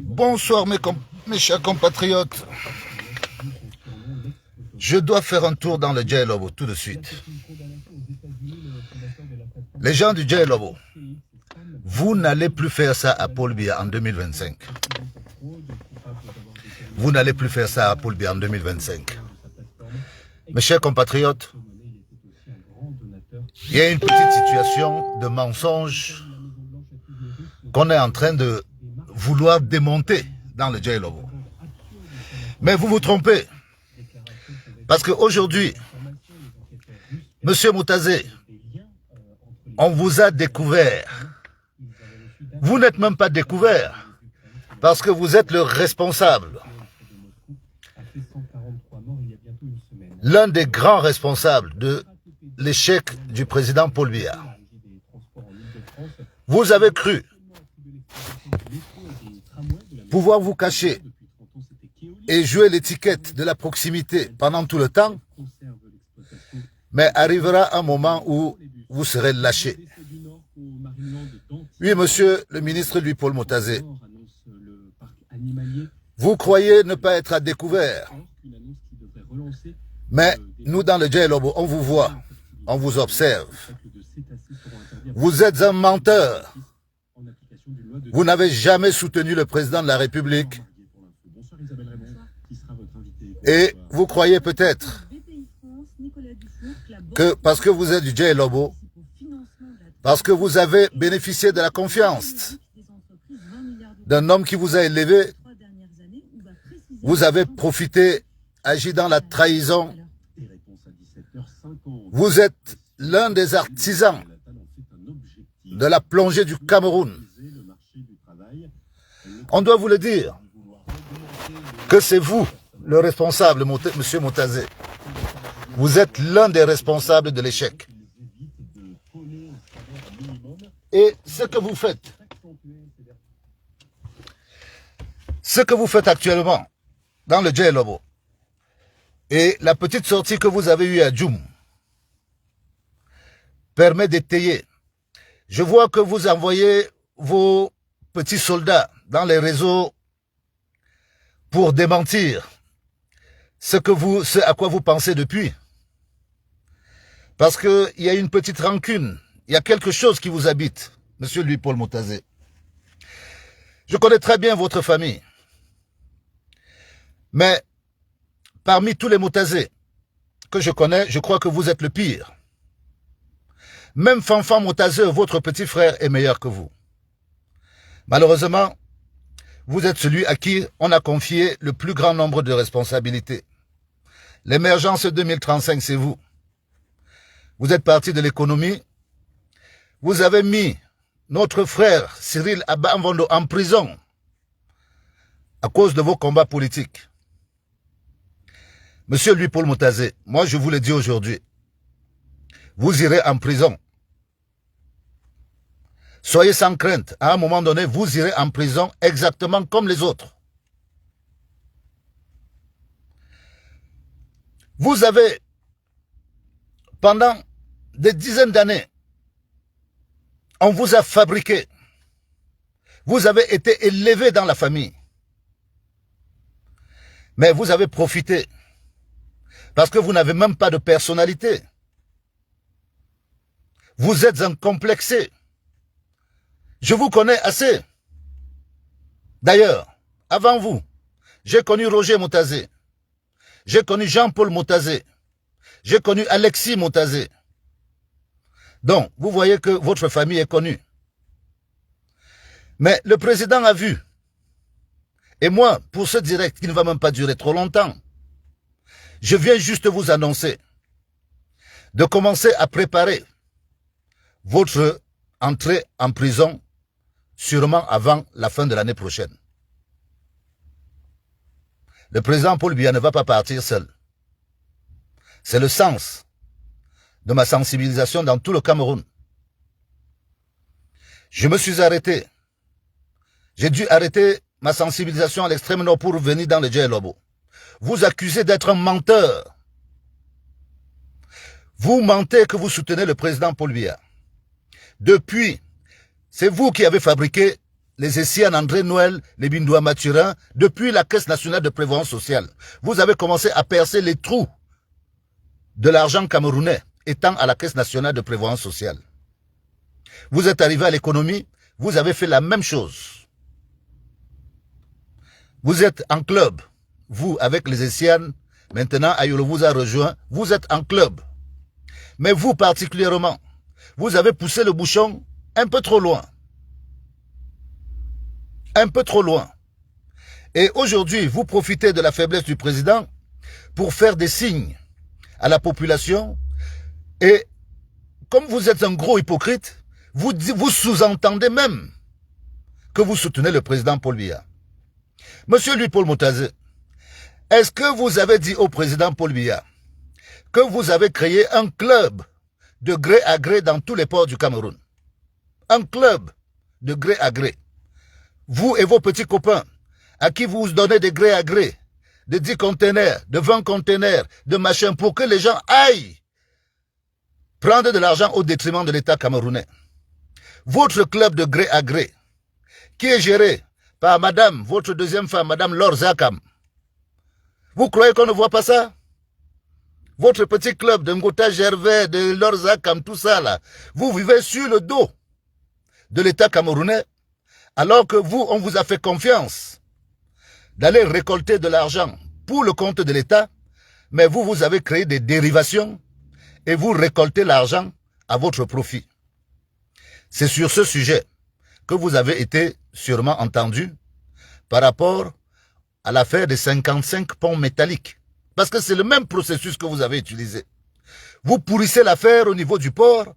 Bonsoir mes chers compatriotes. Je dois faire un tour dans le Djai-Lobo tout de suite. Les gens du Djai-Lobo, vous n'allez plus faire ça à Paul Biya en 2025. Vous n'allez plus faire ça à Paul Biya en 2025. Mes chers compatriotes, il y a une petite situation de mensonge qu'on est en train de vouloir démonter dans le Djai-Lobo. Mais vous vous trompez. Parce qu'aujourd'hui, Monsieur Moutazé, on vous a découvert. Vous n'êtes même pas découvert. Parce que vous êtes le responsable. L'un des grands responsables de l'échec du président Paul Biya. Vous avez cru pouvoir vous cacher et jouer l'étiquette de la proximité pendant tout le temps, mais arrivera un moment où vous serez lâché. Oui, monsieur le ministre Louis-Paul Moutazé, vous croyez ne pas être à découvert, mais nous dans le Djai-Lobo, on vous voit, on vous observe. Vous êtes un menteur. Vous n'avez jamais soutenu le président de la République. Et vous croyez peut-être que parce que vous êtes du Djai-Lobo, parce que vous avez bénéficié de la confiance d'un homme qui vous a élevé, vous avez profité, agi dans la trahison. Vous êtes l'un des artisans de la plongée du Cameroun. On doit vous le dire, que c'est vous le responsable, monsieur Moutazé. Vous êtes l'un des responsables de l'échec. Et ce que vous faites actuellement dans le Djai-Lobo et la petite sortie que vous avez eue à Djoum permet d'étayer. Je vois que vous envoyez vos petits soldats dans les réseaux pour démentir ce à quoi vous pensez depuis. Parce qu'il y a une petite rancune, il y a quelque chose qui vous habite, monsieur Louis-Paul Moutazé. Je connais très bien votre famille. Mais parmi tous les Moutazé que je connais, je crois que vous êtes le pire. Même Fanfan Moutazé, votre petit frère, est meilleur que vous. Malheureusement, vous êtes celui à qui on a confié le plus grand nombre de responsabilités. L'émergence 2035, c'est vous. Vous êtes parti de l'économie. Vous avez mis notre frère Cyril Abba Mvondo en prison à cause de vos combats politiques. Monsieur Louis-Paul Moutazé, moi je vous le dis aujourd'hui, vous irez en prison. Soyez sans crainte, à un moment donné, vous irez en prison exactement comme les autres. Vous avez, pendant des dizaines d'années, on vous a fabriqué. Vous avez été élevé dans la famille. Mais vous avez profité. Parce que vous n'avez même pas de personnalité. Vous êtes un complexé. Je vous connais assez. D'ailleurs, avant vous, j'ai connu Roger Moutazé. J'ai connu Jean-Paul Moutazé. J'ai connu Alexis Moutazé. Donc, vous voyez que votre famille est connue. Mais le président a vu. Et moi, pour ce direct qui ne va même pas durer trop longtemps, je viens juste vous annoncer de commencer à préparer votre entrée en prison sûrement avant la fin de l'année prochaine. Le président Paul Biya ne va pas partir seul. C'est le sens de ma sensibilisation dans tout le Cameroun. Je me suis arrêté. J'ai dû arrêter ma sensibilisation à l'extrême nord pour venir dans le Djai-Lobo. Vous accusez d'être un menteur. Vous mentez que vous soutenez le président Paul Biya. Depuis, c'est vous qui avez fabriqué les Essian André Noël, les Bindoua Mathurin, depuis la Caisse nationale de prévoyance sociale. Vous avez commencé à percer les trous de l'argent camerounais étant à la Caisse nationale de prévoyance sociale. Vous êtes arrivé à l'économie, vous avez fait la même chose. Vous êtes en club, vous avec les Essian, maintenant Ayolo vous a rejoint, vous êtes en club. Mais vous particulièrement, vous avez poussé le bouchon un peu trop loin. Un peu trop loin. Et aujourd'hui, vous profitez de la faiblesse du président pour faire des signes à la population. Et comme vous êtes un gros hypocrite, vous sous-entendez même que vous soutenez le président Paul Biya. Monsieur Louis-Paul Motazé, est-ce que vous avez dit au président Paul Biya que vous avez créé un club de gré à gré dans tous les ports du Cameroun? Un club de gré à gré. Vous et vos petits copains, à qui vous donnez des gré à gré, de 10 conteneurs, de 20 conteneurs, de machins, pour que les gens aillent prendre de l'argent au détriment de l'État camerounais. Votre club de gré à gré, qui est géré par madame, votre deuxième femme, madame Laure Zakam. Vous croyez qu'on ne voit pas ça? Votre petit club de Ngota Gervais, de Laure Zakam, tout ça là, vous vivez sur le dos de l'État camerounais, alors que vous, on vous a fait confiance d'aller récolter de l'argent pour le compte de l'État, mais vous, vous avez créé des dérivations et vous récoltez l'argent à votre profit. C'est sur ce sujet que vous avez été sûrement entendu par rapport à l'affaire des 55 ponts métalliques. Parce que c'est le même processus que vous avez utilisé. Vous pourrissez l'affaire au niveau du port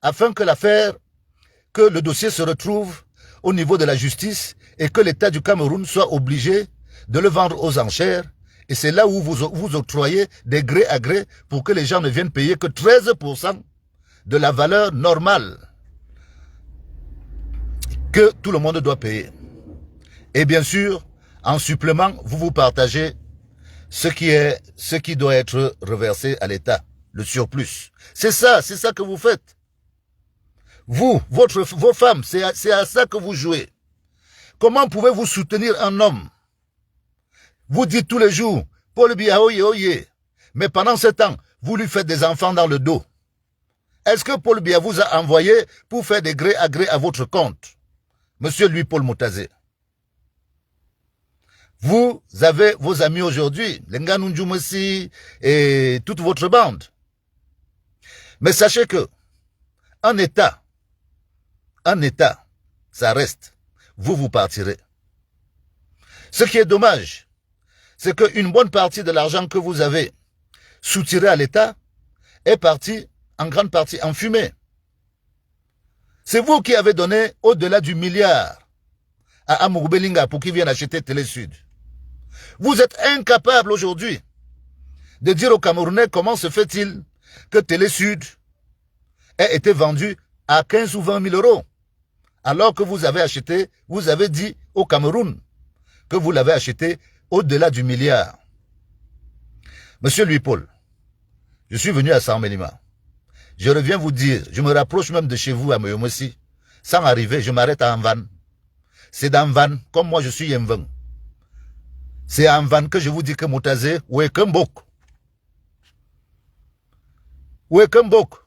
afin que le dossier se retrouve au niveau de la justice et que l'État du Cameroun soit obligé de le vendre aux enchères. Et c'est là où vous octroyez des gré à gré pour que les gens ne viennent payer que 13% de la valeur normale que tout le monde doit payer. Et bien sûr, en supplément, vous partagez ce qui doit être reversé à l'État, le surplus. C'est ça que vous faites. Vous, vos femmes, c'est à ça que vous jouez. Comment pouvez-vous soutenir un homme? Vous dites tous les jours, Paul Biya, oye, oye. Mais pendant ce temps, vous lui faites des enfants dans le dos. Est-ce que Paul Biya vous a envoyé pour faire des gré à gré à votre compte? Monsieur Louis-Paul Motazé. Vous avez vos amis aujourd'hui, Lenganou Ndjoumessi et toute votre bande. Mais sachez que un État, ça reste. Vous partirez. Ce qui est dommage, c'est qu'une bonne partie de l'argent que vous avez soutiré à l'État est parti en grande partie en fumée. C'est vous qui avez donné au-delà du milliard à Amour Belinga pour qu'il vienne acheter Télé Sud. Vous êtes incapable aujourd'hui de dire aux Camerounais comment se fait-il que Télé Sud ait été vendu à 15 ou 20 000 euros. Alors que vous avez dit au Cameroun que vous l'avez acheté au-delà du milliard. Monsieur Louis-Paul, je suis venu à Saint-Mélima. Je reviens vous dire, je me rapproche même de chez vous à Moyomossi. Sans arriver, je m'arrête à Anvan. C'est dans Van, comme moi je suis Yemvan. C'est à Anvan que je vous dis que Motazé, Wekembok. Wekembok.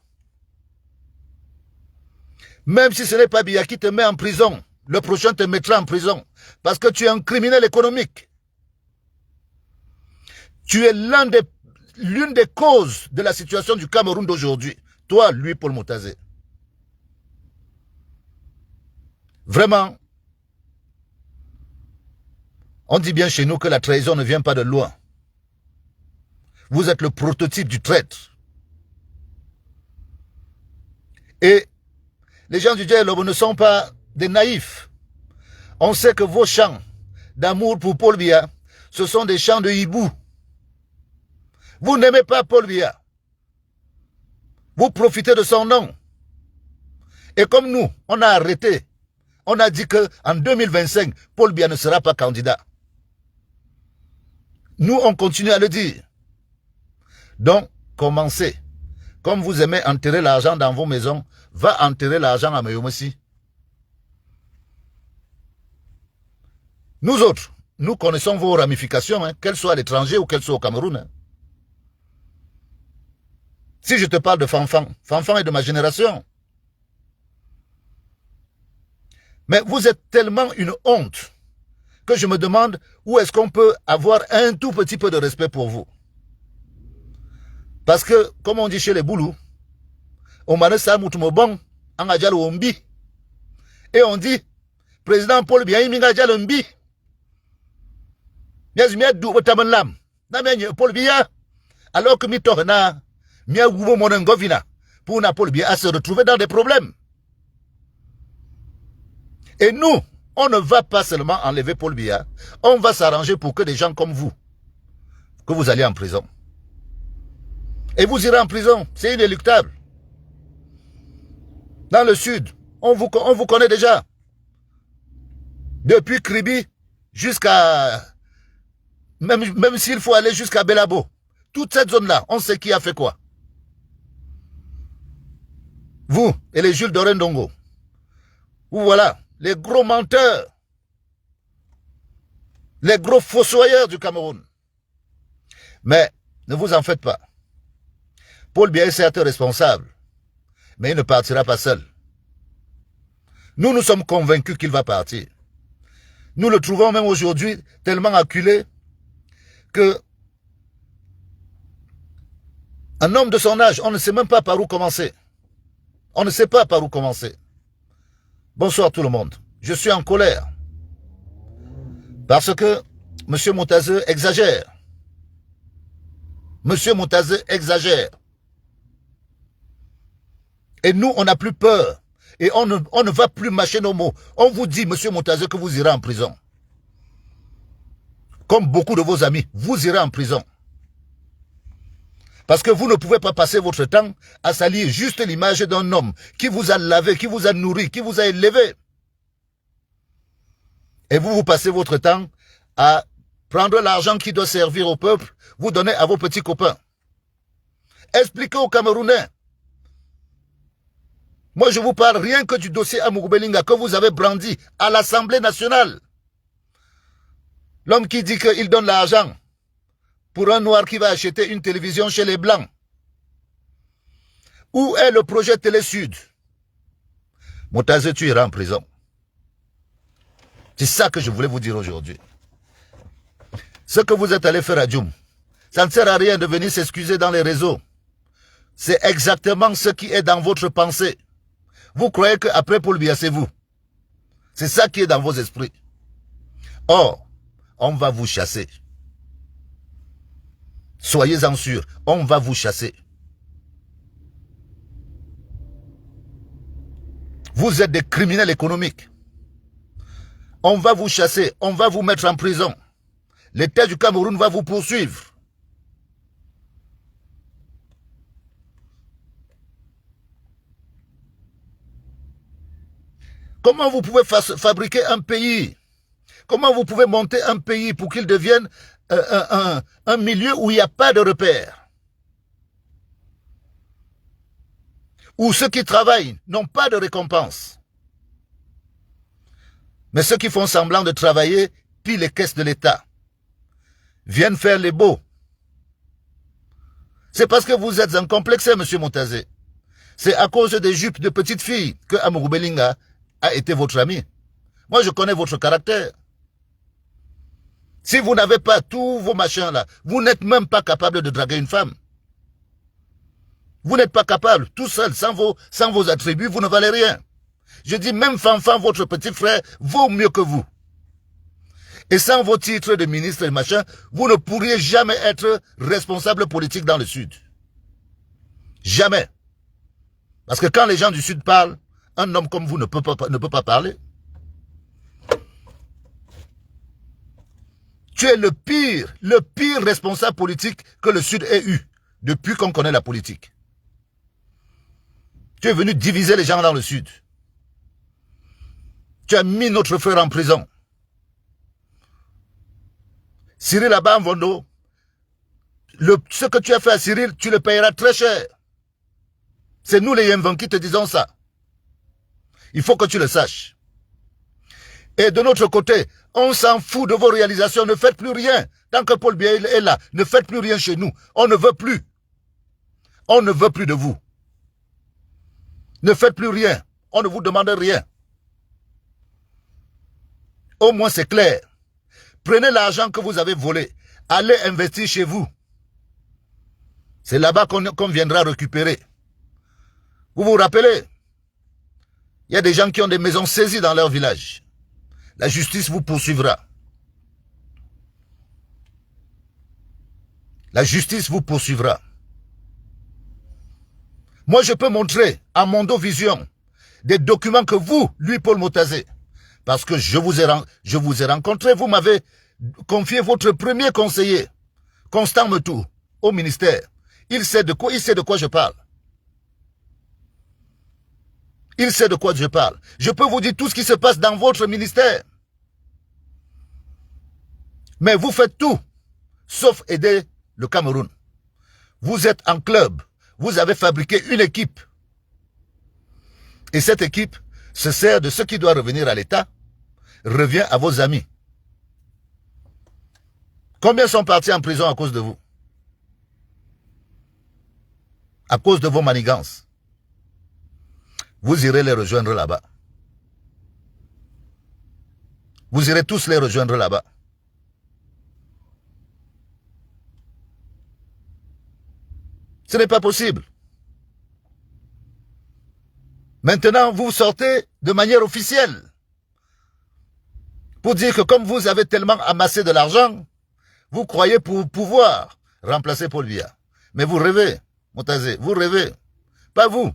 Même si ce n'est pas Biya qui te met en prison, le prochain te mettra en prison. Parce que tu es un criminel économique. Tu es l'une des causes de la situation du Cameroun d'aujourd'hui. Toi, Louis-Paul Motazé. Vraiment, on dit bien chez nous que la trahison ne vient pas de loin. Vous êtes le prototype du traître. Et les gens du dialogue ne sont pas des naïfs. On sait que vos chants d'amour pour Paul Biya, ce sont des chants de hibou. Vous n'aimez pas Paul Biya. Vous profitez de son nom. Et comme nous, on a arrêté. On a dit qu'en 2025, Paul Biya ne sera pas candidat. Nous, on continue à le dire. Donc, commencez. Comme vous aimez enterrer l'argent dans vos maisons, va enterrer l'argent à Moyomossi. Nous autres, nous connaissons vos ramifications, hein, qu'elles soient à l'étranger ou qu'elles soient au Cameroun. Hein. Si je te parle de Fanfan, Fanfan est de ma génération. Mais vous êtes tellement une honte que je me demande où est-ce qu'on peut avoir un tout petit peu de respect pour vous. Parce que, comme on dit chez les Boulous, on m'a dit bon, et on dit, président Paul Biya Minga Mbi. Paul Biya, alors que Mitorna, Mia Goubo Monengovina, pour Paul Biya à se retrouver dans des problèmes. Et nous, on ne va pas seulement enlever Paul Biya, on va s'arranger pour que des gens comme vous, que vous alliez en prison. Et vous irez en prison, c'est inéluctable. Dans le sud, on vous connaît déjà. Depuis Kribi jusqu'à... Même s'il faut aller jusqu'à Belabo. Toute cette zone-là, on sait qui a fait quoi. Vous et les Jules Dorendongo. Vous voilà, les gros menteurs. Les gros fossoyeurs du Cameroun. Mais ne vous en faites pas. Paul Biya est certes responsable, mais il ne partira pas seul. Nous sommes convaincus qu'il va partir. Nous le trouvons même aujourd'hui tellement acculé que un homme de son âge, on ne sait même pas par où commencer. On ne sait pas par où commencer. Bonsoir tout le monde. Je suis en colère. Parce que M. Moutazeux exagère. M. Moutazeux exagère. Et nous, on n'a plus peur. Et on ne va plus mâcher nos mots. On vous dit, M. Moutazeux, que vous irez en prison. Comme beaucoup de vos amis, vous irez en prison. Parce que vous ne pouvez pas passer votre temps à salir juste l'image d'un homme qui vous a lavé, qui vous a nourri, qui vous a élevé. Et vous passez votre temps à prendre l'argent qui doit servir au peuple, vous donner à vos petits copains. Expliquez aux Camerounais. Moi, je vous parle rien que du dossier Amourou Belinga que vous avez brandi à l'Assemblée nationale. L'homme qui dit qu'il donne l'argent pour un noir qui va acheter une télévision chez les Blancs. Où est le projet Télé Sud? Moutazeux, tu iras en prison. C'est ça que je voulais vous dire aujourd'hui. Ce que vous êtes allé faire à Djoum, ça ne sert à rien de venir s'excuser dans les réseaux. C'est exactement ce qui est dans votre pensée. Vous croyez qu'après Paul Biya, c'est vous. C'est ça qui est dans vos esprits. Or, on va vous chasser. Soyez-en sûrs, on va vous chasser. Vous êtes des criminels économiques. On va vous chasser, on va vous mettre en prison. L'État du Cameroun va vous poursuivre. Comment vous pouvez fabriquer un pays? Comment vous pouvez monter un pays pour qu'il devienne un milieu où il n'y a pas de repères? Où ceux qui travaillent n'ont pas de récompense. Mais ceux qui font semblant de travailler pillent les caisses de l'État. Viennent faire les beaux. C'est parce que vous êtes incomplexé, M. Moutazé. C'est à cause des jupes de petites filles que Amourou Belinga a été votre ami. Moi, je connais votre caractère. Si vous n'avez pas tous vos machins là, vous n'êtes même pas capable de draguer une femme. Vous n'êtes pas capable, tout seul, sans vos attributs, vous ne valez rien. Je dis, même Fanfan, votre petit frère, vaut mieux que vous. Et sans vos titres de ministre et machin, vous ne pourriez jamais être responsable politique dans le Sud. Jamais. Parce que quand les gens du Sud parlent, un homme comme vous ne peut pas parler. Tu es le pire responsable politique que le Sud ait eu depuis qu'on connaît la politique. Tu es venu diviser les gens dans le Sud. Tu as mis notre frère en prison. Cyril Abamvondo, ce que tu as fait à Cyril, tu le payeras très cher. C'est nous les Yemvan qui te disons ça. Il faut que tu le saches. Et de notre côté, on s'en fout de vos réalisations. Ne faites plus rien. Tant que Paul Biya est là, ne faites plus rien chez nous. On ne veut plus. On ne veut plus de vous. Ne faites plus rien. On ne vous demande rien. Au moins c'est clair. Prenez l'argent que vous avez volé. Allez investir chez vous. C'est là-bas qu'on viendra récupérer. Vous vous rappelez? Il y a des gens qui ont des maisons saisies dans leur village. La justice vous poursuivra. La justice vous poursuivra. Moi, je peux montrer à Mondo Vision des documents que vous, lui, Paul Motazé, parce que je vous ai rencontré, vous m'avez confié votre premier conseiller, Constant Metou, au ministère. Il sait de quoi je parle. Il sait de quoi je parle. Je peux vous dire tout ce qui se passe dans votre ministère. Mais vous faites tout, sauf aider le Cameroun. Vous êtes en club. Vous avez fabriqué une équipe. Et cette équipe se sert de ce qui doit revenir à l'État, revient à vos amis. Combien sont partis en prison à cause de vous? À cause de vos manigances. Vous irez les rejoindre là-bas. Vous irez tous les rejoindre là-bas. Ce n'est pas possible. Maintenant, vous sortez de manière officielle pour dire que comme vous avez tellement amassé de l'argent, vous croyez pour pouvoir remplacer Paul Biya. Mais vous rêvez, Motazé, vous rêvez. Pas vous.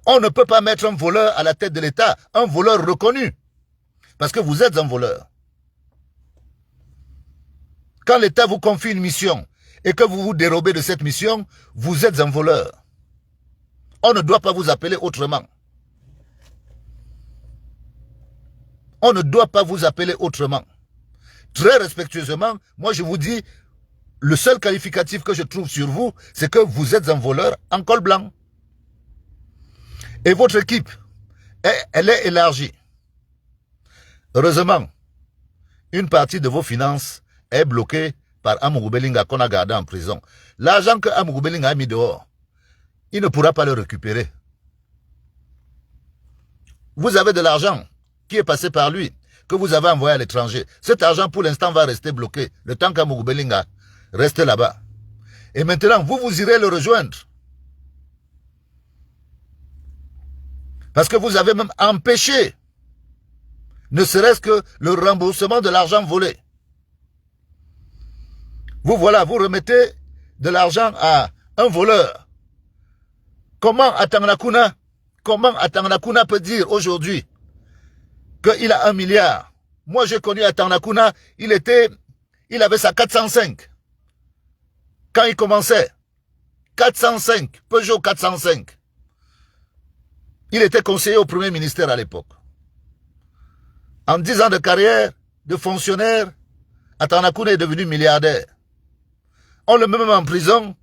On ne peut pas mettre un voleur à la tête de l'État, un voleur reconnu. Parce que vous êtes un voleur. Quand l'État vous confie une mission et que vous vous dérobez de cette mission, vous êtes un voleur. On ne doit pas vous appeler autrement. On ne doit pas vous appeler autrement. Très respectueusement, moi je vous dis, le seul qualificatif que je trouve sur vous, c'est que vous êtes un voleur en col blanc. Et votre équipe, elle est élargie. Heureusement, une partie de vos finances est bloquée par Amourou Belinga qu'on a gardé en prison. L'argent que Amourou Belinga a mis dehors, il ne pourra pas le récupérer. Vous avez de l'argent qui est passé par lui, que vous avez envoyé à l'étranger. Cet argent, pour l'instant, va rester bloqué, le temps qu'Amourou Belinga reste là-bas. Et maintenant, vous irez le rejoindre. Parce que vous avez même empêché, ne serait-ce que le remboursement de l'argent volé. Vous voilà, vous remettez de l'argent à un voleur. Comment Atanakuna peut dire aujourd'hui qu'il a 1 milliard? Moi, j'ai connu Atanakuna, il avait sa 405. Quand il commençait, 405, Peugeot 405. Il était conseiller au premier ministère à l'époque. En 10 ans de carrière, de fonctionnaire, Atanakuna est devenu milliardaire. On le met même en prison,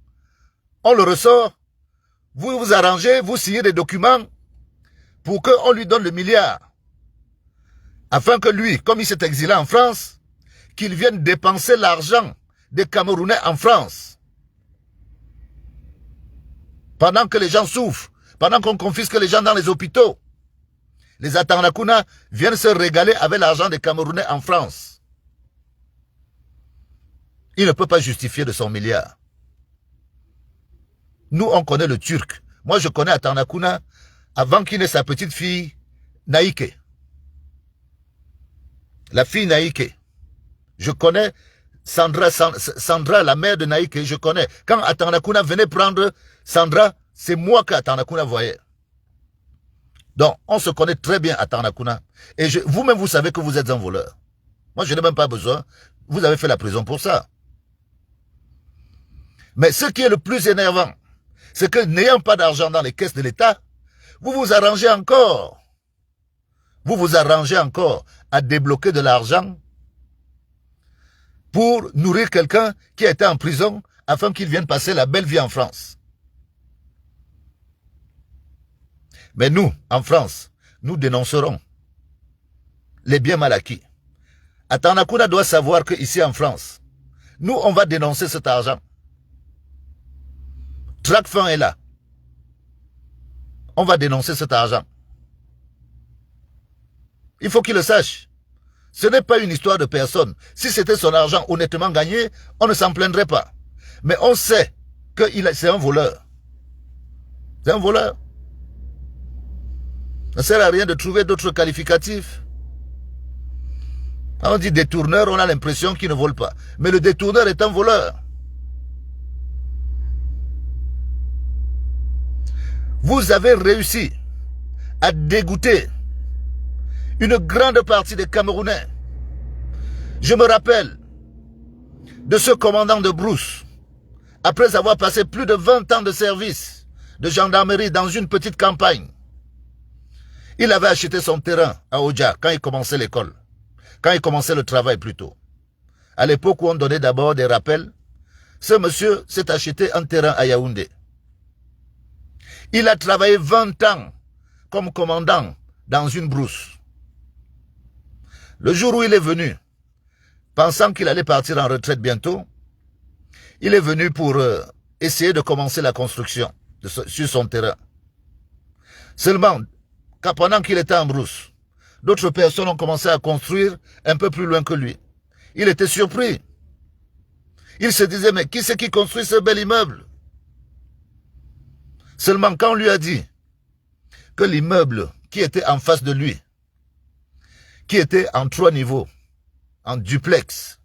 on le ressort, vous vous arrangez, vous signez des documents pour qu'on lui donne le milliard. Afin que lui, comme il s'est exilé en France, qu'il vienne dépenser l'argent des Camerounais en France. Pendant que les gens souffrent, pendant qu'on confisque les gens dans les hôpitaux, les Atanakuna viennent se régaler avec l'argent des Camerounais en France. Il ne peut pas justifier de son milliard. Nous, on connaît le Turc. Moi, je connais Atanakuna avant qu'il ait sa petite fille, Naïke. La fille Naïke. Je connais Sandra, la mère de Naïke, je connais. Quand Atanakuna venait prendre Sandra, c'est moi qu'Atanakuna voyait. Donc, on se connaît très bien Atanakuna. Et vous-même, vous savez que vous êtes un voleur. Moi, je n'ai même pas besoin. Vous avez fait la prison pour ça. Mais ce qui est le plus énervant, c'est que n'ayant pas d'argent dans les caisses de l'État, vous vous arrangez encore. Vous vous arrangez encore à débloquer de l'argent pour nourrir quelqu'un qui a été en prison afin qu'il vienne passer la belle vie en France. Mais nous, en France, nous dénoncerons. les biens mal acquis. Atanakuna doit savoir qu'ici en France, nous, on va dénoncer cet argent. Tracfin est là. On va dénoncer cet argent. Il faut qu'il le sache. Ce n'est pas une histoire de personne. Si c'était son argent honnêtement gagné, on ne s'en plaindrait pas. Mais on sait que c'est un voleur. C'est un voleur. Ça ne sert à rien de trouver d'autres qualificatifs. Quand on dit détourneur, on a l'impression qu'il ne vole pas. Mais le détourneur est un voleur. Vous avez réussi à dégoûter une grande partie des Camerounais. Je me rappelle de ce commandant de brousse, après avoir passé plus de 20 ans de service de gendarmerie dans une petite campagne. Il avait acheté son terrain à Oja quand il commençait l'école, quand il commençait le travail plutôt. À l'époque où on donnait d'abord des rappels, ce monsieur s'est acheté un terrain à Yaoundé. Il a travaillé 20 ans comme commandant dans une brousse. Le jour où il est venu, pensant qu'il allait partir en retraite bientôt, il est venu pour essayer de commencer la construction sur son terrain. Seulement, pendant qu'il était en brousse, d'autres personnes ont commencé à construire un peu plus loin que lui. Il était surpris. Il se disait, mais qui c'est qui construit ce bel immeuble? Seulement quand on lui a dit que l'immeuble qui était en face de lui, qui était en 3 niveaux, en duplex,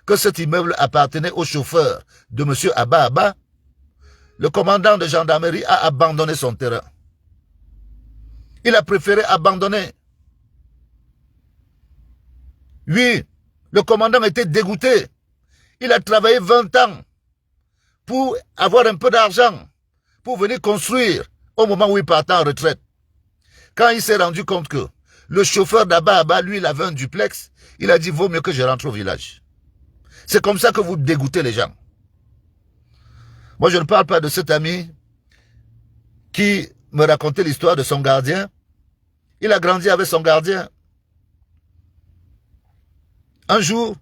que cet immeuble appartenait au chauffeur de M. Abba Abba, le commandant de gendarmerie a abandonné son terrain. Il a préféré abandonner. Oui, le commandant était dégoûté. Il a travaillé 20 ans pour avoir un peu d'argent, pour venir construire au moment où il partait en retraite. Quand il s'est rendu compte que le chauffeur d'Abba Abba, lui, il avait un duplex, il a dit, vaut mieux que je rentre au village. C'est comme ça que vous dégoûtez les gens. Moi, je ne parle pas de cet ami qui me racontait l'histoire de son gardien. Il a grandi avec son gardien. Un jour,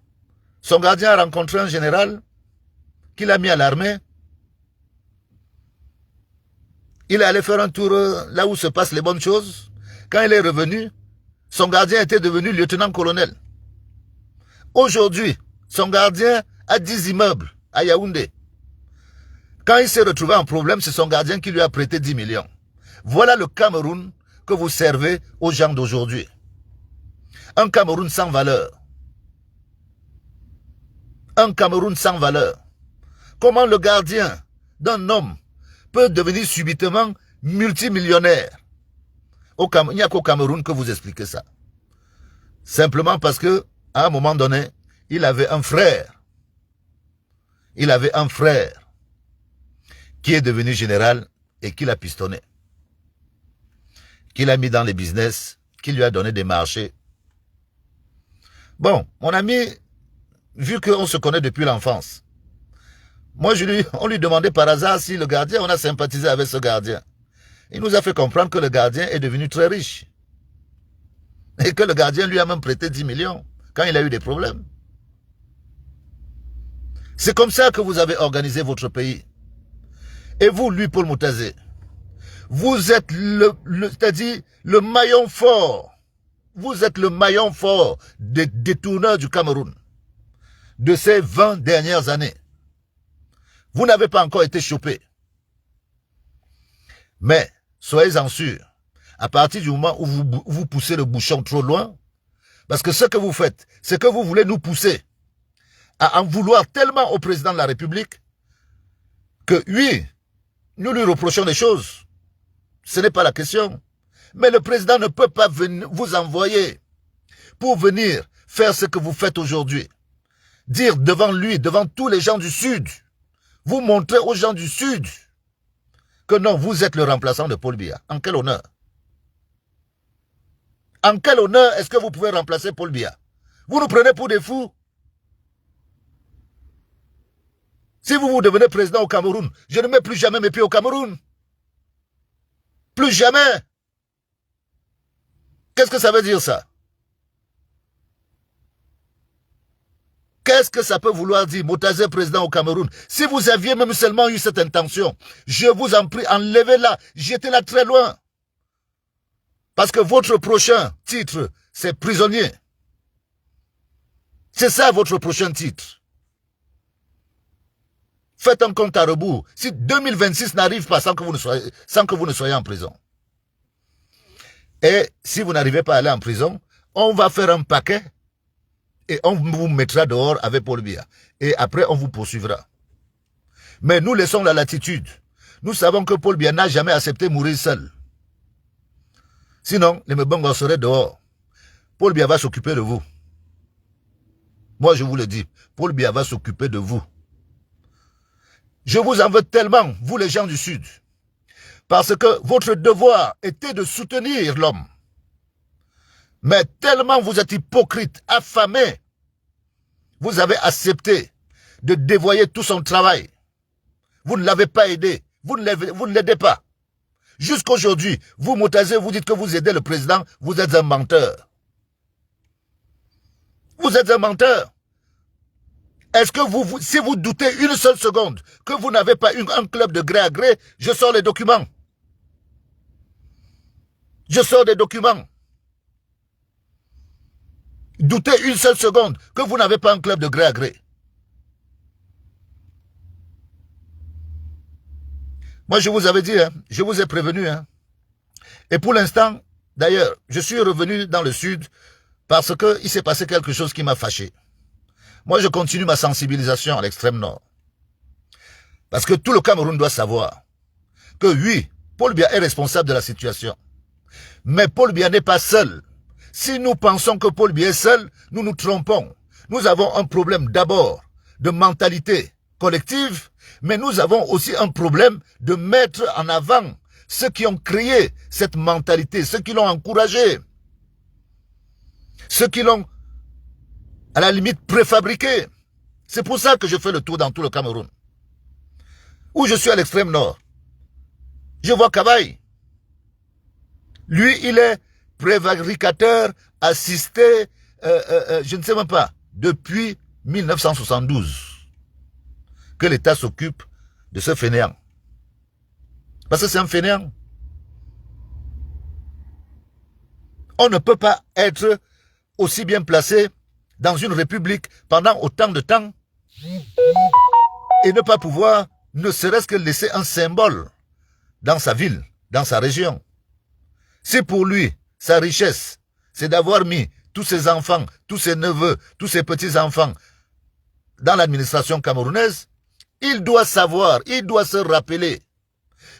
son gardien a rencontré un général qu'il a mis à l'armée. Il est allé faire un tour là où se passent les bonnes choses. Quand il est revenu, son gardien était devenu lieutenant-colonel. Aujourd'hui, son gardien a 10 immeubles à Yaoundé. Quand il s'est retrouvé en problème, c'est son gardien qui lui a prêté 10 millions. Voilà le Cameroun que vous servez aux gens d'aujourd'hui. Un Cameroun sans valeur. Un Cameroun sans valeur. Comment le gardien d'un homme peut devenir subitement multimillionnaire? Il n'y a qu'au Cameroun que vous expliquez ça. Simplement parce que, à un moment donné, il avait un frère. Il avait un frère qui est devenu général et qui l'a pistonné. Qui l'a mis dans les business, qui lui a donné des marchés. Bon, mon ami, vu qu'on se connaît depuis l'enfance, moi, on lui demandait par hasard si le gardien, on a sympathisé avec ce gardien. Il nous a fait comprendre que le gardien est devenu très riche. Et que le gardien lui a même prêté 10 millions quand il a eu des problèmes. C'est comme ça que vous avez organisé votre pays. Et vous, lui, Paul Moutazé, vous êtes c'est-à-dire le maillon fort. Vous êtes le maillon fort des détourneurs du Cameroun de ces 20 dernières années. Vous n'avez pas encore été chopé. Mais, soyez-en sûrs, à partir du moment où vous poussez le bouchon trop loin, parce que ce que vous faites, c'est que vous voulez nous pousser à en vouloir tellement au président de la République que, oui, nous lui reprochons des choses. Ce n'est pas la question. Mais le président ne peut pas vous envoyer pour venir faire ce que vous faites aujourd'hui. Dire devant lui, devant tous les gens du Sud, vous montrer aux gens du Sud que non, vous êtes le remplaçant de Paul Biya. En quel honneur? En quel honneur est-ce que vous pouvez remplacer Paul Biya? Vous nous prenez pour des fous. Si vous devenez président au Cameroun, je ne mets plus jamais mes pieds au Cameroun. Plus jamais. Qu'est-ce que ça veut dire ça? Qu'est-ce que ça peut vouloir dire, Motazé président au Cameroun? Si vous aviez même seulement eu cette intention, je vous en prie, enlevez-la. J'étais là très loin. Parce que votre prochain titre, c'est prisonnier. C'est ça votre prochain titre. Faites un compte à rebours. Si 2026 n'arrive pas sans que vous ne soyez en prison. Et si vous n'arrivez pas à aller en prison, on va faire un paquet et on vous mettra dehors avec Paul Biya. Et après, on vous poursuivra. Mais nous laissons la latitude. Nous savons que Paul Biya n'a jamais accepté mourir seul. Sinon, les Mbongo seraient dehors. Paul Biya va s'occuper de vous. Moi, je vous le dis, Paul Biya va s'occuper de vous. Je vous en veux tellement, vous les gens du Sud, parce que votre devoir était de soutenir l'homme. Mais tellement vous êtes hypocrite, affamé, vous avez accepté de dévoyer tout son travail. Vous ne l'avez pas aidé, vous ne l'aidez pas. Jusqu'aujourd'hui, vous, Motazé, vous dites que vous aidez le président, vous êtes un menteur. Vous êtes un menteur. Est-ce que si vous doutez une seule seconde que vous n'avez pas un club de gré à gré, je sors les documents. Je sors des documents. Doutez une seule seconde que vous n'avez pas un club de gré à gré. Moi, je vous avais dit, hein, je vous ai prévenu. Hein. Et pour l'instant, d'ailleurs, je suis revenu dans le Sud parce qu'il s'est passé quelque chose qui m'a fâché. Moi, je continue ma sensibilisation à l'extrême nord. Parce que tout le Cameroun doit savoir que oui, Paul Biya est responsable de la situation. Mais Paul Biya n'est pas seul. Si nous pensons que Paul Biya est seul, nous nous trompons. Nous avons un problème d'abord de mentalité collective, mais nous avons aussi un problème de mettre en avant ceux qui ont créé cette mentalité, ceux qui l'ont encouragée, ceux qui l'ont à la limite préfabriqué. C'est pour ça que je fais le tour dans tout le Cameroun. Où je suis à l'extrême nord. Je vois Cabaye. Lui, il est préfabricateur, assisté, je ne sais même pas, depuis 1972, que l'État s'occupe de ce fainéant. Parce que c'est un fainéant. On ne peut pas être aussi bien placé dans une république pendant autant de temps et ne pas pouvoir, ne serait-ce que laisser un symbole dans sa ville, dans sa région. Si pour lui, sa richesse, c'est d'avoir mis tous ses enfants, tous ses neveux, tous ses petits-enfants dans l'administration camerounaise, il doit savoir, il doit se rappeler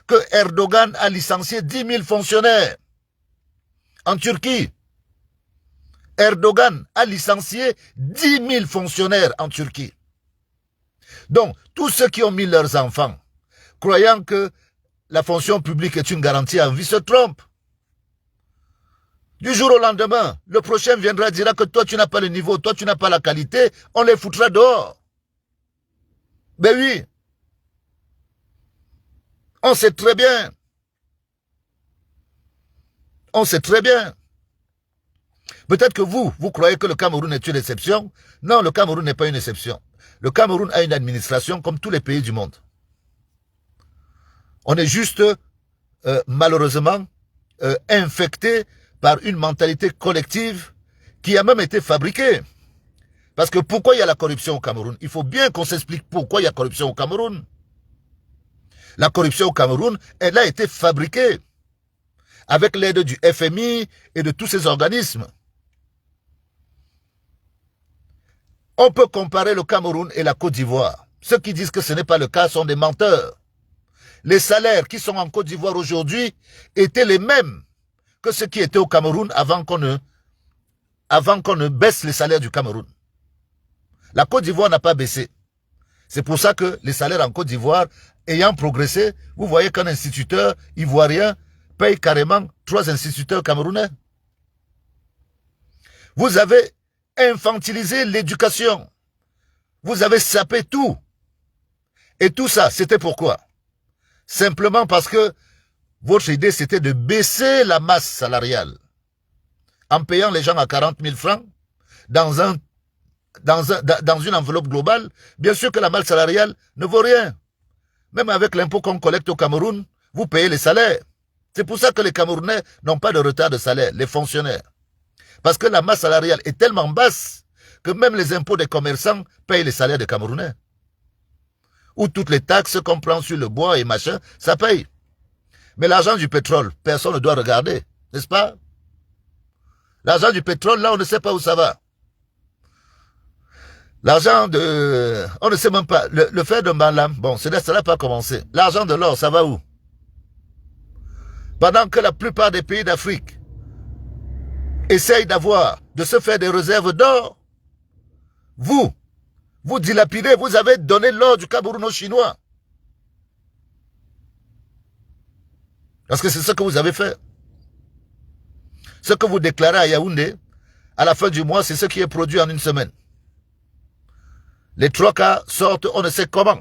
que Erdogan a licencié 10 000 fonctionnaires en Turquie. Erdogan a licencié 10 000 fonctionnaires en Turquie. Donc, tous ceux qui ont mis leurs enfants, croyant que la fonction publique est une garantie à vie, se trompent. Du jour au lendemain, le prochain viendra et dira que toi tu n'as pas le niveau, toi tu n'as pas la qualité, on les foutra dehors. Ben oui. On sait très bien. On sait très bien. Peut-être que vous croyez que le Cameroun est une exception. Non, le Cameroun n'est pas une exception. Le Cameroun a une administration comme tous les pays du monde. On est juste, malheureusement, infecté par une mentalité collective qui a même été fabriquée. Parce que pourquoi il y a la corruption au Cameroun? Il faut bien qu'on s'explique pourquoi il y a corruption au Cameroun. La corruption au Cameroun, elle a été fabriquée avec l'aide du FMI et de tous ces organismes. On peut comparer le Cameroun et la Côte d'Ivoire. Ceux qui disent que ce n'est pas le cas sont des menteurs. Les salaires qui sont en Côte d'Ivoire aujourd'hui étaient les mêmes que ceux qui étaient au Cameroun avant qu'on ne baisse les salaires du Cameroun. La Côte d'Ivoire n'a pas baissé. C'est pour ça que les salaires en Côte d'Ivoire, ayant progressé, vous voyez qu'un instituteur ivoirien paye carrément 3 instituteurs camerounais. Vous avez infantilisé l'éducation. Vous avez sapé tout. Et tout ça, c'était pourquoi? Simplement parce que votre idée, c'était de baisser la masse salariale en payant les gens à 40 000 francs dans un dans une enveloppe globale, bien sûr que la masse salariale ne vaut rien. Même avec l'impôt qu'on collecte au Cameroun, vous payez les salaires. C'est pour ça que les Camerounais n'ont pas de retard de salaire, les fonctionnaires. Parce que la masse salariale est tellement basse que même les impôts des commerçants payent les salaires des Camerounais. Ou toutes les taxes qu'on prend sur le bois et machin, ça paye. Mais l'argent du pétrole, personne ne doit regarder, n'est-ce pas? L'argent du pétrole, là, on ne sait pas où ça va. L'argent de... On ne sait même pas. Le fait de Malam, bon, ça n'a pas commencé. L'argent de l'or, ça va où? Pendant que la plupart des pays d'Afrique essayent de se faire des réserves d'or, vous dilapidez, vous avez donné l'or du Cameroun aux Chinois. Parce que c'est ce que vous avez fait. Ce que vous déclarez à Yaoundé, à la fin du mois, c'est ce qui est produit en une semaine. Les 3 quarts sortent, on ne sait comment.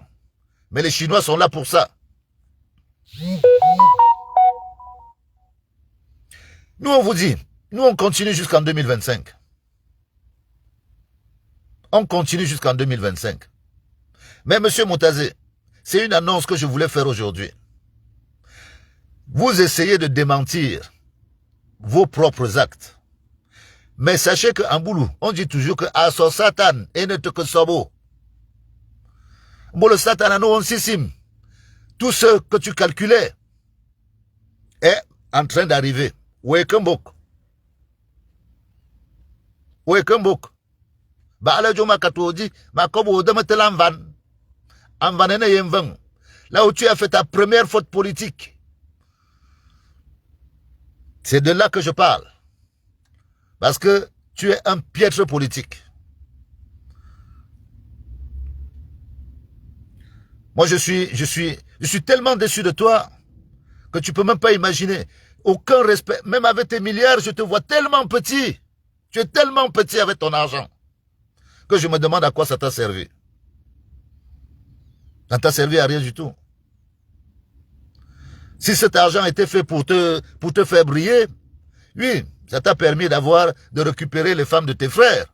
Mais les Chinois sont là pour ça. Nous, on vous dit, nous, on continue jusqu'en 2025. On continue jusqu'en 2025. Mais, monsieur Moutazé, c'est une annonce que je voulais faire aujourd'hui. Vous essayez de démentir vos propres actes. Mais sachez qu'en Boulou, on dit toujours que Asso Satan et ne te que sobo. Le Satan nous on sissim. Tout ce que tu calculais est en train d'arriver. Wekembok. Wekembok. Ba ala joma katoji, ma kobo de metelan van. En vanene yemvan. Là où tu as fait ta première faute politique. C'est de là que je parle. Parce que tu es un piètre politique. Moi, je suis tellement déçu de toi que tu peux même pas imaginer. Aucun respect. Même avec tes milliards, je te vois tellement petit. Tu es tellement petit avec ton argent que je me demande à quoi ça t'a servi. Ça t'a servi à rien du tout. Si cet argent était fait pour te faire briller, oui, ça t'a permis de récupérer les femmes de tes frères.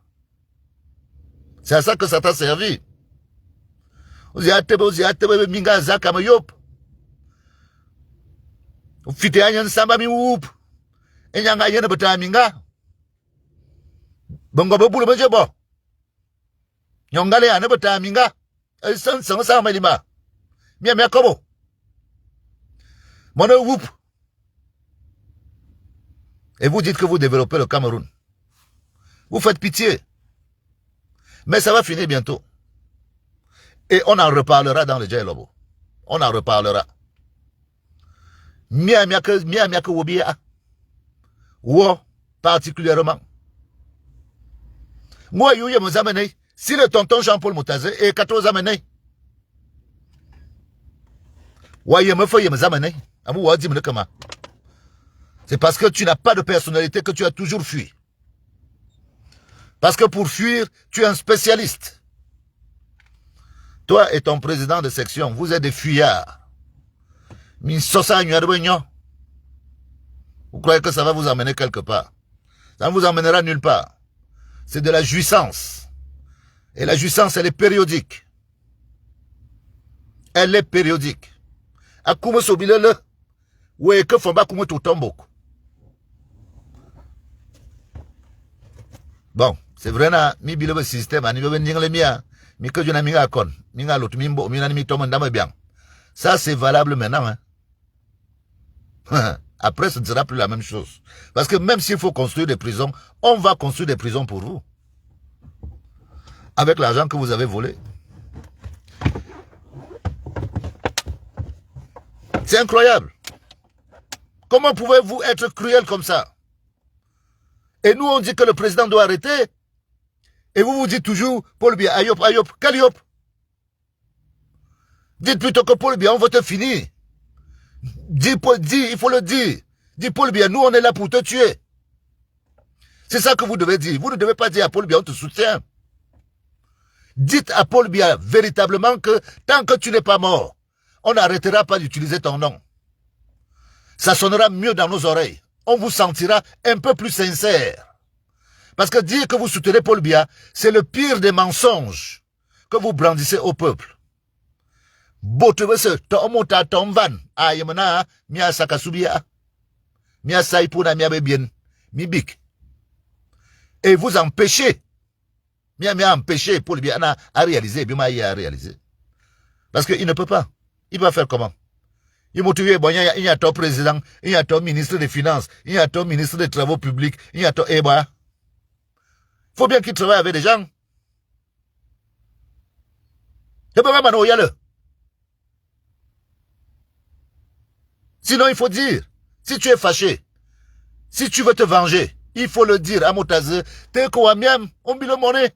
C'est à ça que ça t'a servi. Minga zaka mayop. Fite anyan samba mi wup. Enyanga yene beta minga. Bongo bobulu benjebo. Nyongale ane beta minga. San sa malima. Mia mia kobo. Mono wup. Et vous dites que vous développez le Cameroun. Vous faites pitié. Mais ça va finir bientôt. Et on en reparlera dans le Djailobo. On en reparlera. Mia miaka wobia. Wo, particulièrement. Moi, you me zamene. Si le tonton Jean-Paul Moutazé est 14 amené. Waye me foye me zamene. Amu wadi me kama. C'est parce que tu n'as pas de personnalité que tu as toujours fui. Parce que pour fuir, tu es un spécialiste. Toi et ton président de section, vous êtes des fuyards. Vous croyez que ça va vous amener quelque part? Ça ne vous emmènera nulle part. C'est de la jouissance. Et la jouissance, elle est périodique. Elle est périodique. Bon, c'est vrai, mi bilebe système, ani bebe n'ingle mia, mi que je n'ai mis à con, mi n'a l'autre mimbo, mi n'a mis tombe dans bien. Ça, c'est valable maintenant, hein. Après, ce ne sera plus la même chose. Parce que même s'il faut construire des prisons, on va construire des prisons pour vous. Avec l'argent que vous avez volé. C'est incroyable. Comment pouvez-vous être cruel comme ça? Et nous, on dit que le président doit arrêter. Et vous vous dites toujours, Paul Biya, Ayop, Kaliop. Dites plutôt que Paul Biya, on va te finir. Dis, il faut le dire. Dis, Paul Biya, nous, on est là pour te tuer. C'est ça que vous devez dire. Vous ne devez pas dire à Paul Biya, on te soutient. Dites à Paul Biya véritablement que tant que tu n'es pas mort, on n'arrêtera pas d'utiliser ton nom. Ça sonnera mieux dans nos oreilles. On vous sentira un peu plus sincère. Parce que dire que vous soutenez Paul Biya, c'est le pire des mensonges que vous brandissez au peuple. Et vous empêchez, empêcher Paul Biya à réaliser, à réaliser. Parce qu'il ne peut pas. Il va faire comment? Il m'a tué, il y a ton président, il y a ton ministre des Finances, il y a ton ministre des Travaux publics, il y a ton il faut bien qu'il travaille avec des gens. Sinon, il faut dire, si tu es fâché, si tu veux te venger, il faut le dire à Motaze, t'es quoi même, on bilo monnaie.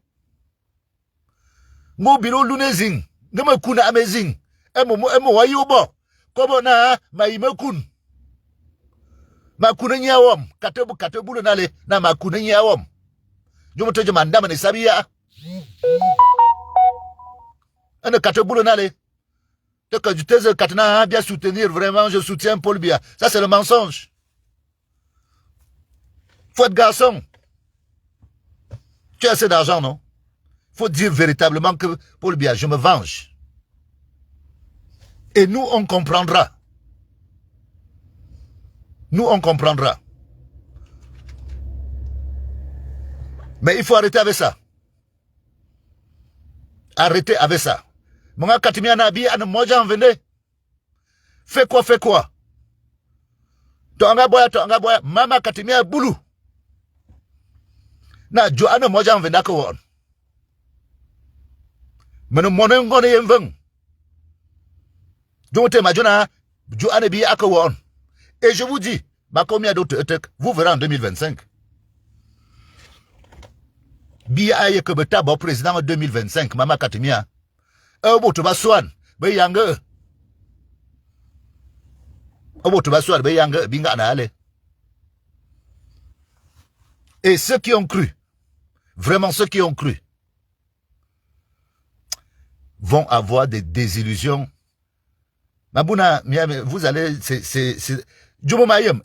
Mo bilo lunezing, ne me kuna amazing, emo wayobo, comme na ma imekun. Ma kuna nyawom, katebu le nale, na ma kuna nyawom. Je me te demande, madame, ne sabia. Un katebu le nale. Que tu t'es Katana bien soutenir, vraiment, je soutiens Paul Biya. Ça, c'est le mensonge. Faut être garçon. Tu as assez d'argent, non? Faut dire véritablement que Paul Biya, je me venge. Et nous, on comprendra. Nous, on comprendra. Mais il faut arrêter avec ça. Arrêtez avec ça. Mon katimia nabi an moja vende. Fais quoi? Tonga boya, mama katimia bulu. Na jo an moja vende ko won. Meno monen ngone yemveng. Jonte majona jo an bi ako won. Et je vous dis, ma combien d'autres vous verrez en 2025. Biya aye que beta bon président en 2025, mama katimia. Obotobaswan, Beyange. Obotobaswan, Beyange, Binga Nale. Et ceux qui ont cru, vraiment ceux qui ont cru, vont avoir des désillusions. Mabouna, vous allez, Djomo Mayem,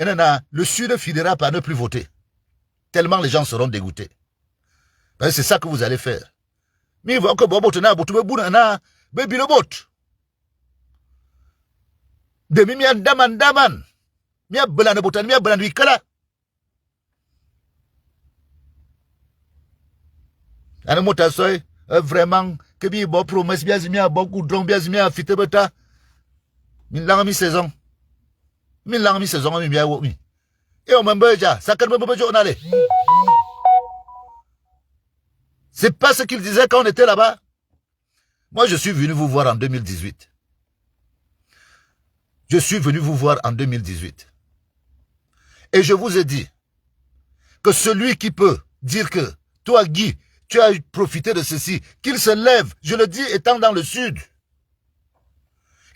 le Sud finira par ne plus voter. Tellement les gens seront dégoûtés. C'est ça que vous allez faire. Mais vous que Bobotena, Boutoubouna, Baby le bot. De Mimian Daman, Mia Belane Botan, Mia Belanduikala. Anne Motasoy, vraiment, que bi bon promesse, bien beaucoup de bien fitebeta. Min langami saison. Min langami saison, mi womi. Et on m'embeja, ça calme on allait. C'est pas ce qu'il disait quand on était là-bas. Moi, je suis venu vous voir en 2018. Je suis venu vous voir en 2018. Et je vous ai dit que celui qui peut dire que toi, Guy, tu as profité de ceci, qu'il se lève, je le dis étant dans le sud,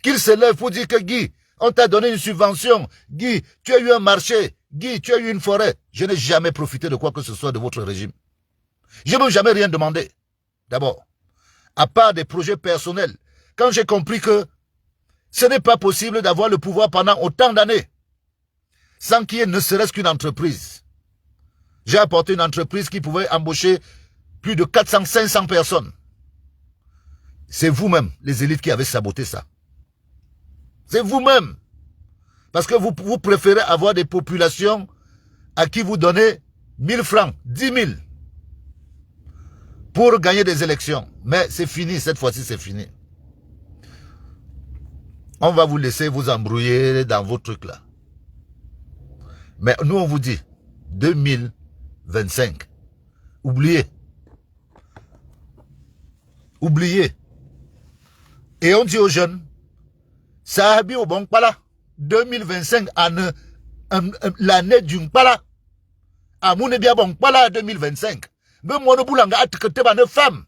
qu'il se lève pour dire que Guy, on t'a donné une subvention, Guy, tu as eu un marché, Guy, tu as eu une forêt. Je n'ai jamais profité de quoi que ce soit de votre régime. Je n'ai jamais rien demandé. D'abord, à part des projets personnels, quand j'ai compris que ce n'est pas possible d'avoir le pouvoir pendant autant d'années sans qu'il y ait ne serait-ce qu'une entreprise. J'ai apporté une entreprise qui pouvait embaucher plus de 400-500 personnes. C'est vous-même, les élites, qui avez saboté ça. C'est vous-même. Parce que vous préférez avoir des populations à qui vous donnez 1000 francs, 10 000 pour gagner des élections. Mais c'est fini, cette fois-ci c'est fini. On va vous laisser vous embrouiller dans vos trucs là. Mais nous on vous dit, 2025, oubliez. Oubliez. Et on dit aux jeunes, ça a bien au bon pala. 2025, l'année d'une pala. À mon bien bon pala 2025. Mais moi, nous voulons que tu es une femme.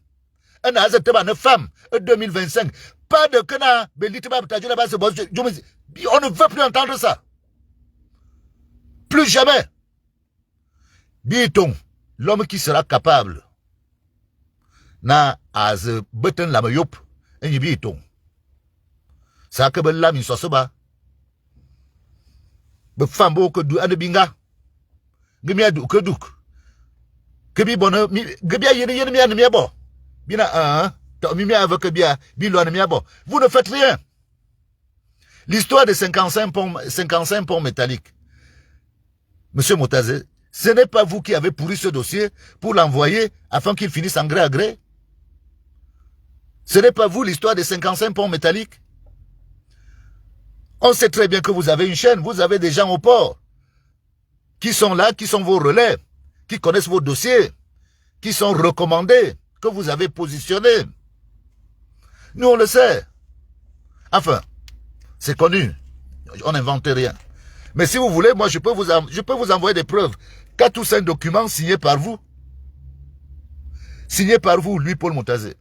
Un azet une femme. 2025. Pas de kena. On ne veut plus entendre ça. Plus jamais. Biton, l'homme qui sera capable. Na az beten la mayop. En biton. Ça que ben la min sosoba. Be femme que du ane binga. Gimia du que douk. bi bono gebia yene mi anmia bo. Bina mi avec bia bi lo anmia bo. Vous ne faites rien. L'histoire de 55 ponts métalliques. Monsieur Motazé, ce n'est pas vous qui avez pourri ce dossier pour l'envoyer afin qu'il finisse en gré à gré. Ce n'est pas vous l'histoire des 55 ponts métalliques. On sait très bien que vous avez une chaîne, vous avez des gens au port qui sont là, qui sont vos relais, qui connaissent vos dossiers, qui sont recommandés, que vous avez positionnés. Nous, on le sait. Enfin, c'est connu. On n'invente rien. Mais si vous voulez, moi, je peux vous envoyer des preuves. 4 ou 5 documents signés par vous. Signés par vous, lui, Paul Motazé.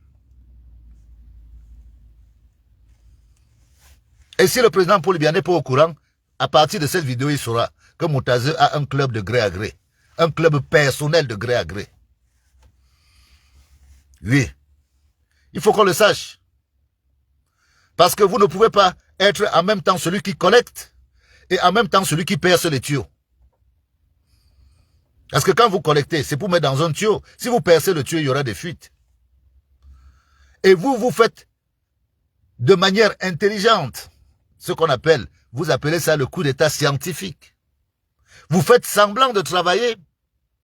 Et si le président Paul Biya n'est pas au courant, à partir de cette vidéo, il saura que Motazé a un club de gré à gré. Un club personnel de gré à gré. Oui. Il faut qu'on le sache. Parce que vous ne pouvez pas être en même temps celui qui collecte et en même temps celui qui perce les tuyaux. Parce que quand vous collectez, c'est pour mettre dans un tuyau. Si vous percez le tuyau, il y aura des fuites. Et vous faites de manière intelligente ce qu'on appelle, vous appelez ça le coup d'état scientifique. Vous faites semblant de travailler